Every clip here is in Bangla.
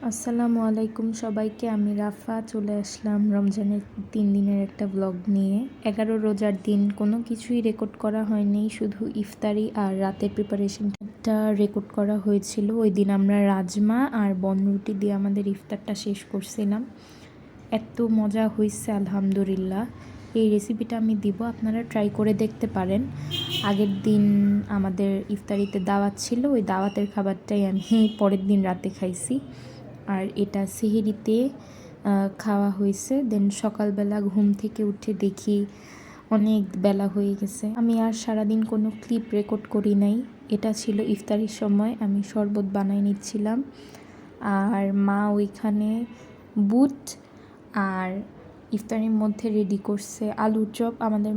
আসসালামু আলাইকুম সবাইকে। আমি রাফা চলে আসলাম রমজানের 3 দিনের একটা ব্লগ নিয়ে। 11 রোজার দিন কোনো কিছুই রেকর্ড করা হয়নি, শুধু ইফতারি আর রাতের প্রিপারেশনটা রেকর্ড করা হয়েছিল। ওই দিন আমরা রাজমা আর বনরুটি দিয়ে আমাদের ইফতারটা শেষ করছিলাম। এত মজা হয়েছে আলহামদুলিল্লাহ। এই রেসিপিটা আমি দিব, আপনারা ট্রাই করে দেখতে পারেন। আগের দিন আমাদের ইফতারিতে দাওয়াত ছিল, ওই দাওয়াতের খাবারটাই আমি পরের দিন রাতে খাইছি। আর এটা সেহরিতে খাওয়া হয়েছে। দেন সকালবেলা ঘুম থেকে উঠে দেখি অনেক বেলা হয়ে গেছে। আমি আর সারাদিন কোনো ক্লিপ রেকর্ড করি নাই। এটা ছিল ইফতারির সময়, আমি শরবত বানাই নিচ্ছিলাম। আর মা ওইখানে বুট আর ইফতারির মধ্যে রেডি করছে আলুর চপ। আমাদের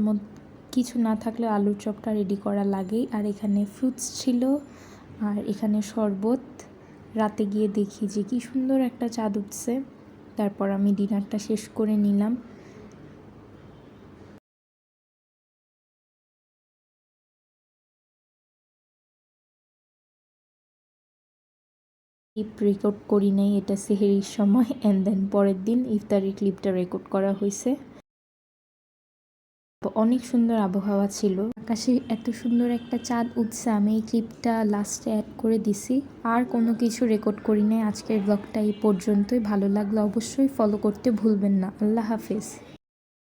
কিছু না থাকলে আলুর চপটা রেডি করা লাগেই। আর এখানে ফ্রুটস ছিল, আর এখানে শরবত। রাতে গিয়ে দেখি যে কি সুন্দর একটা চাঁদ উঠছে। তারপর আমি ডিনারটা শেষ করে নিলাম। ক্লিপ রেকর্ড করি নাই, এটা সেহরির সময়। অ্যান্ড দেন পরের দিন ইফতারির ক্লিপটা রেকর্ড করা হয়েছে। অনেক সুন্দর আবহাওয়া ছিল, আকাশে এত সুন্দর একটা চাঁদ উঠছে। আমি এই ক্লিপটা লাস্টে অ্যাড করে দিছি। আর কোনো কিছু রেকর্ড করি নাই। আজকের ব্লগটা এই পর্যন্তই। ভালো লাগলে অবশ্যই ফলো করতে ভুলবেন না। আল্লাহ হাফেজ।